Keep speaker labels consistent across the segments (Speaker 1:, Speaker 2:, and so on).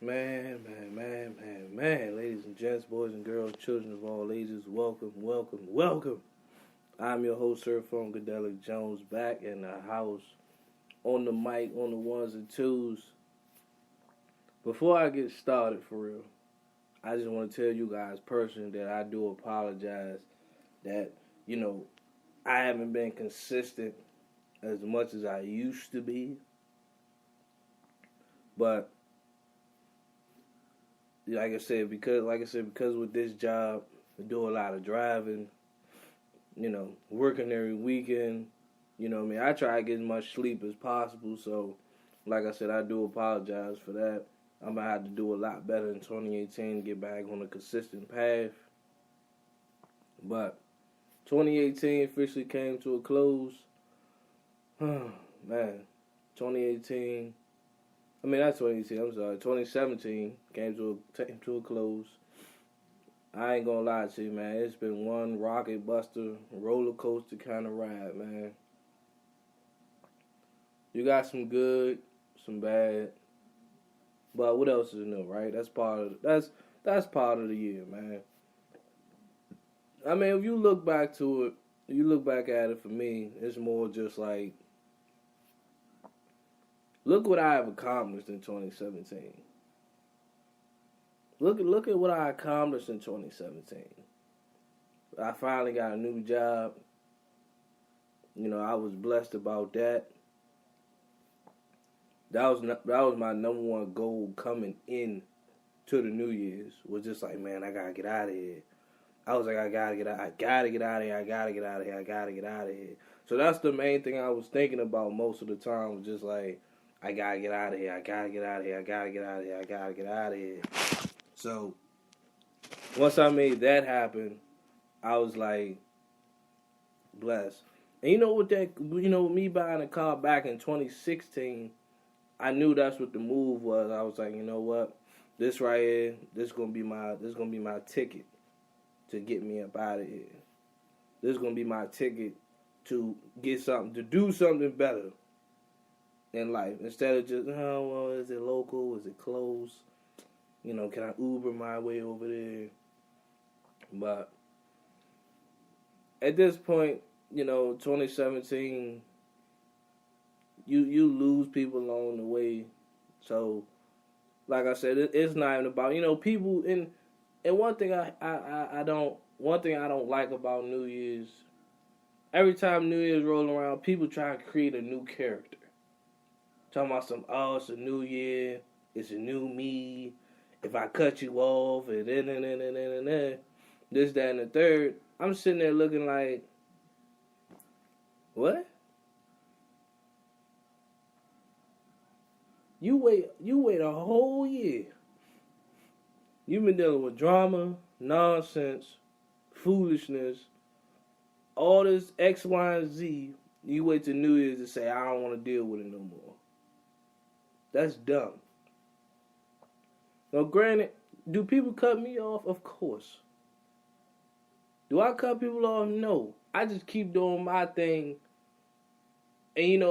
Speaker 1: Man, ladies and gents, boys and girls, children of all ages, welcome. I'm your host, Sir Funkadelic Jones, back in the house, on the mic, on the ones and twos. Before I get started, for real, I just want to tell you guys personally that I do apologize that, I haven't been consistent as much as I used to be. But like I said, because with this job, I do a lot of driving, working every weekend. I try to get as much sleep as possible. So, like I said, I do apologize for that. I'm going to have to do a lot better in 2018 to get back on a consistent path. But 2018 officially came to a close. Man, 2018... not 2018, I'm sorry. 2017 came to a close. I ain't gonna lie to you, man. It's been one rocket buster, roller coaster kind of ride, man. You got some good, some bad. But what else is new, right? That's part of the year, man. If you look back at it, for me, it's more just like, look what I have accomplished in 2017. Look at what I accomplished in 2017. I finally got a new job. I was blessed about that. That was my number one goal coming in to the New Year's. Was just like, man, I gotta get out of here. I was like, I gotta get out of here. So that's the main thing I was thinking about most of the time. Was just like, I gotta get out of here. So, once I made that happen, I was like, blessed. And with me buying a car back in 2016, I knew that's what the move was. I was like, you know what? This right here, this gonna be my ticket to get me up out of here. This is gonna be my ticket to to do something better in life, instead of just, is it local? Is it close? Can I Uber my way over there? But at this point, 2017, you lose people along the way. So, like I said, it's not even about, people. And one thing I don't like about New Year's, every time New Year's roll around, people try to create a new character. Talking about it's a new year, it's a new me. If I cut you off, and then, this, that, and the third, I'm sitting there looking like, what? You wait a whole year. You've been dealing with drama, nonsense, foolishness, all this X, Y, and Z. You wait till New Year's to say, I don't want to deal with it no more. That's dumb. Now, granted, do people cut me off? Of course. Do I cut people off? No. I just keep doing my thing. And,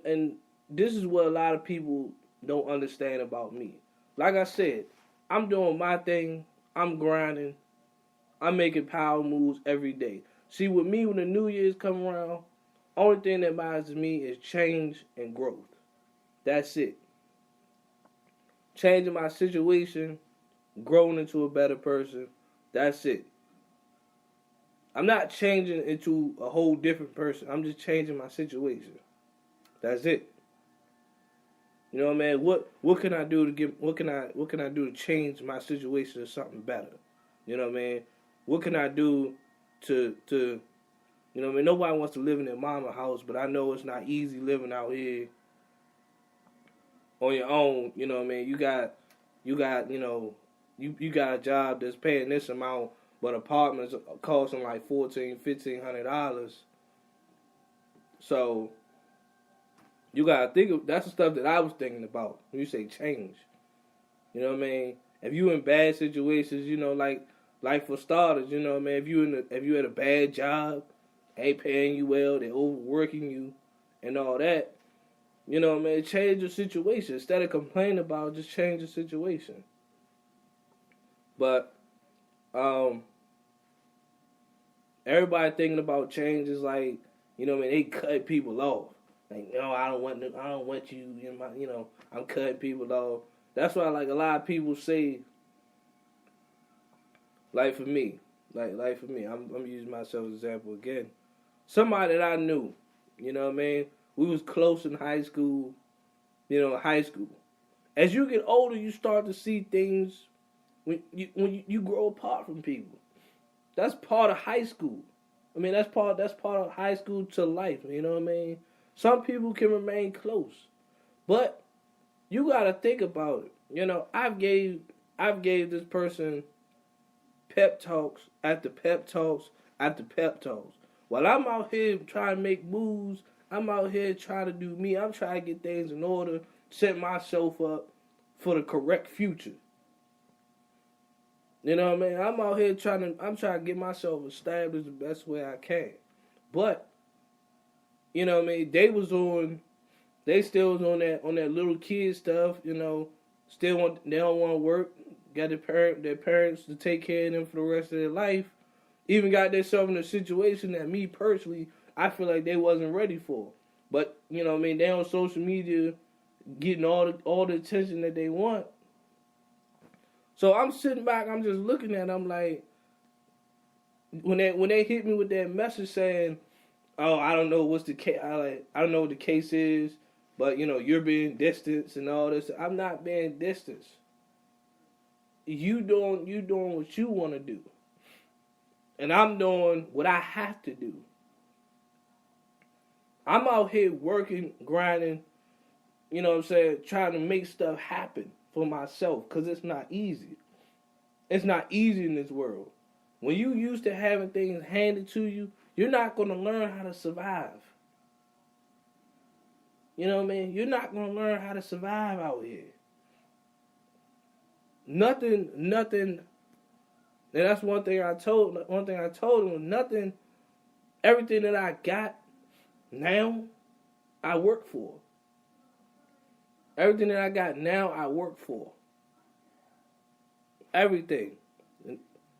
Speaker 1: and this is what a lot of people don't understand about me. Like I said, I'm doing my thing. I'm grinding. I'm making power moves every day. See, with me, when the New Year's come around, only thing that matters to me is change and growth. That's it. Changing my situation, growing into a better person. That's it. I'm not changing into a whole different person. I'm just changing my situation. That's it. You know what I mean? What can I do to change my situation to something better? You know what I mean? What can I do to nobody wants to live in their mama house, but I know it's not easy living out here on your own. You know what I mean? You got you got a job that's paying this amount, but apartments costing like $1,500. So you gotta think of, that's the stuff that I was thinking about when you say change. You know what I mean? If you in bad situations, like for starters, you know what I mean? If you had a bad job, ain't paying you well, they overworking you and all that, You know, man, change your situation. Instead of complaining about it, just change the situation. But everybody thinking about change is like, you know, they cut people off. Like, no, I don't want you in my, I'm cutting people off. That's why, like, a lot of people say, like for me, I'm using myself as an example again. Somebody that I knew, you know what I mean? We was close in high school, high school. As you get older, you start to see things when you grow apart from people. That's part of high school. I mean, that's part of high school to life. You know what I mean? Some people can remain close, but you gotta think about it. I've gave this person pep talks after pep talks after pep talks. While I'm out here trying to make moves, I'm out here trying to do me. I'm trying to get things in order, set myself up for the correct future. You know what I mean? I'm out here trying to get myself established the best way I can. But, you know what I mean, they still was on that little kid stuff, they don't want to work, got their parents to take care of them for the rest of their life. Even got themselves in a situation that me personally, I feel like they wasn't ready for. But, you know what I mean, they on social media getting all the attention that they want. So I'm sitting back, I'm just looking at them like, when they hit me with that message saying, oh, I don't know what's the case, I don't know what the case is, but you're being distanced and all this. I'm not being distanced. You doing what you want to do, and I'm doing what I have to do. I'm out here working, grinding, trying to make stuff happen for myself, because it's not easy. It's not easy in this world. When you used to having things handed to you, you're not going to learn how to survive. You know what I mean? You're not going to learn how to survive out here. Nothing, and that's one thing I told him, nothing, everything that I got now, I work for. Everything that I got now, I work for. Everything.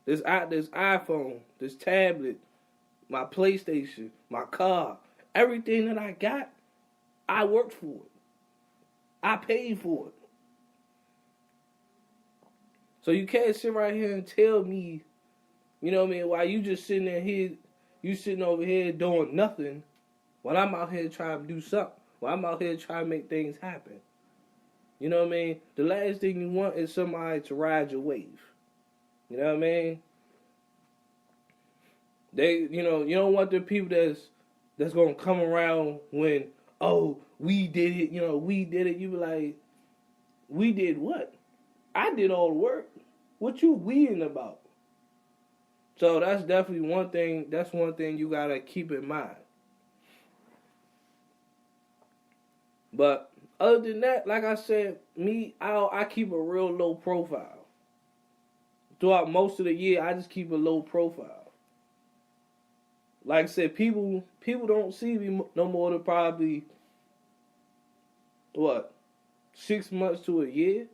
Speaker 1: This iPhone, this tablet, my PlayStation, my car, everything that I got, I worked for it. I paid for it. So you can't sit right here and tell me, while you just sitting there here, you sitting over here doing nothing, while I'm out here trying to do something, while I'm out here trying to make things happen. You know what I mean? The last thing you want is somebody to ride your wave. You know what I mean? You don't want the people that's gonna come around when, oh, we did it, we did it. You be like, we did what? I did all the work. What you weeing about? So that's definitely one thing. That's one thing you gotta keep in mind. But other than that, like I said, I keep a real low profile. Throughout most of the year, I just keep a low profile. Like I said, people don't see me no more than probably 6 months to a year.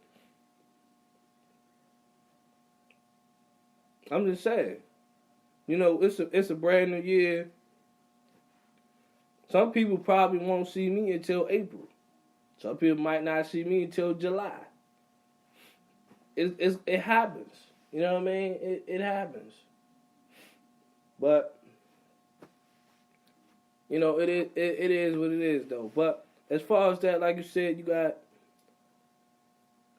Speaker 1: I'm just saying. It's a brand new year. Some people probably won't see me until April. Some people might not see me until July. It happens. You know what I mean? It happens. But it is what it is though. But as far as that, like you said, you got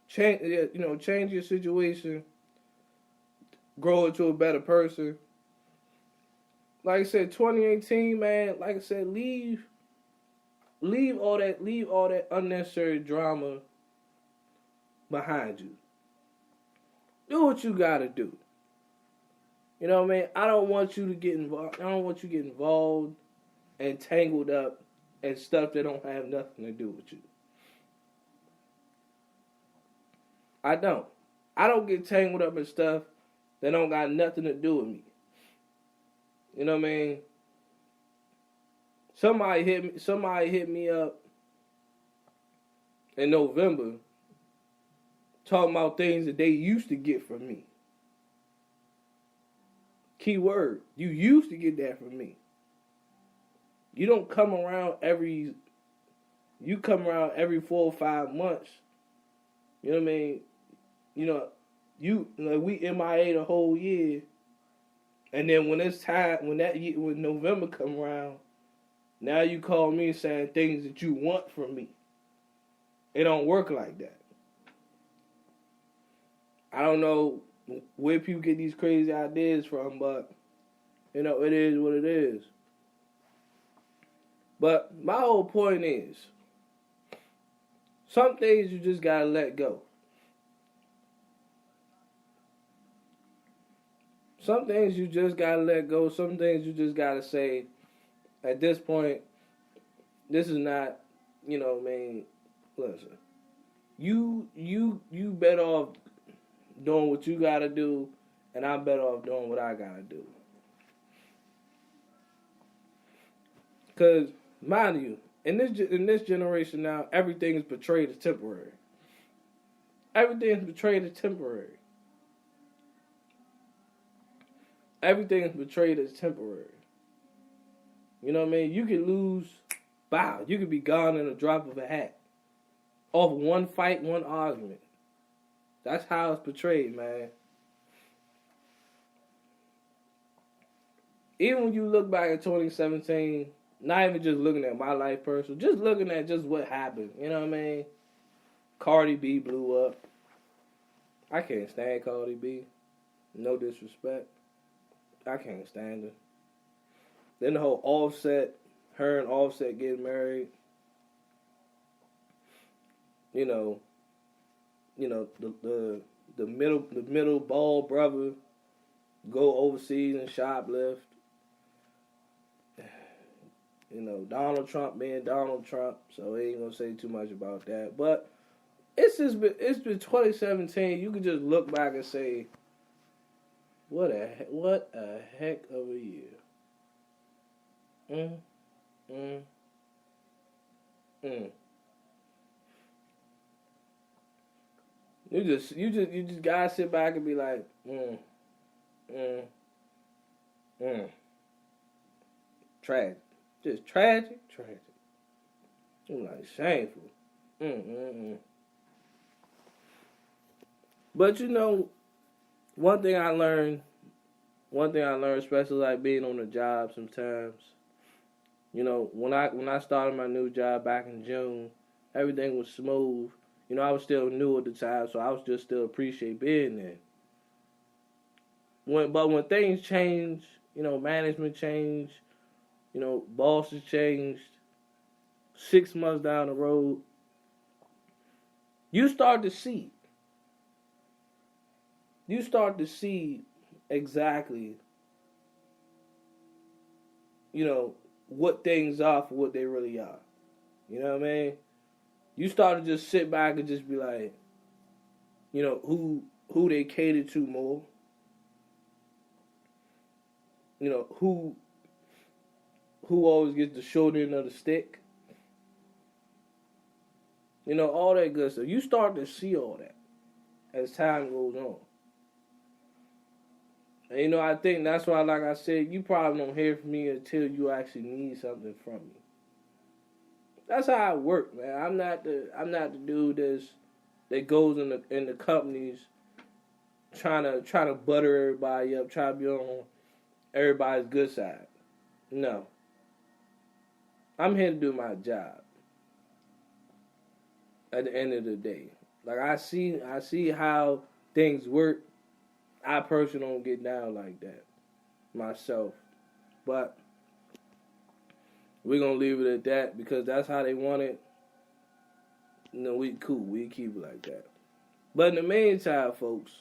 Speaker 1: change your situation, grow into a better person. Like I said, 2018, man, like I said, leave all that unnecessary drama behind you. Do what you gotta do. You know what I mean? I don't want you to get involved. I don't want you to get involved and tangled up in stuff that don't have nothing to do with you. I don't. I don't get tangled up in stuff that don't got nothing to do with me. You know what I mean? Somebody hit me up in November talking about things that they used to get from me. Key word, you used to get that from me. You don't come around you come around every 4 or 5 months. You know what I mean? You know, we MIA the whole year. And then when it's time, when November come around, now you call me saying things that you want from me. It don't work like that. I don't know where people get these crazy ideas from, but, you know, it is what it is. But my whole point is, some things you just gotta let go. Some things you just gotta let go. Some things you just gotta say, at this point, this is not, you know, man, listen. You better off doing what you gotta do, and I'm better off doing what I gotta do. Cause, mind you, in this generation now, everything is portrayed as temporary. Everything is portrayed as temporary. Everything is portrayed as temporary. You know what I mean? You could lose, wow, you could be gone in a drop of a hat. Off one fight, one argument. That's how it's portrayed, man. Even when you look back at 2017, not even just looking at my life personal, just looking at just what happened. You know what I mean? Cardi B blew up. I can't stand Cardi B. No disrespect. I can't stand her. Then the whole Offset, her and Offset getting married. You know the middle bald brother go overseas and shoplift. You know, Donald Trump being Donald Trump, so I ain't gonna say too much about that. But it's been 2017. You can just look back and say, what a heck of a year. You just gotta sit back and be like, tragic. Just tragic. I'm like, shameful. But you know, one thing I learned, especially like being on the job sometimes, you know, when I started my new job back in June, everything was smooth. You know, I was still new at the time, so I was just still appreciate being there. But when things change, you know, management changed, you know, bosses changed, 6 months down the road, you start to see. You start to see exactly, you know, what things are for what they really are. You know what I mean? You start to just sit back and just be like, you know, who they cater to more. You know, who always gets the short end of the stick. You know, all that good stuff. You start to see all that as time goes on. And, you know, I think that's why, like I said, you probably don't hear from me until you actually need something from me. That's how I work, man. I'm not the dude that goes in the companies trying to butter everybody up, trying to be on everybody's good side. No. I'm here to do my job. At the end of the day, like I see how things work. I personally don't get down like that myself, but we're gonna leave it at that because that's how they want it. You know, we cool. We keep it like that. But in the meantime, folks,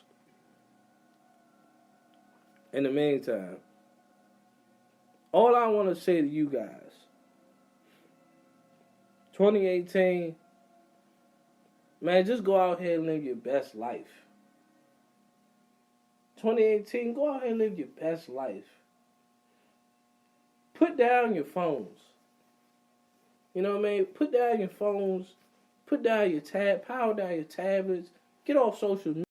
Speaker 1: all I want to say to you guys, 2018, man, just go out here and live your best life. 2018, go out here and live your best life. Put down your phones. You know what I mean? Put down your phones. Put down your power down your tablets. Get off social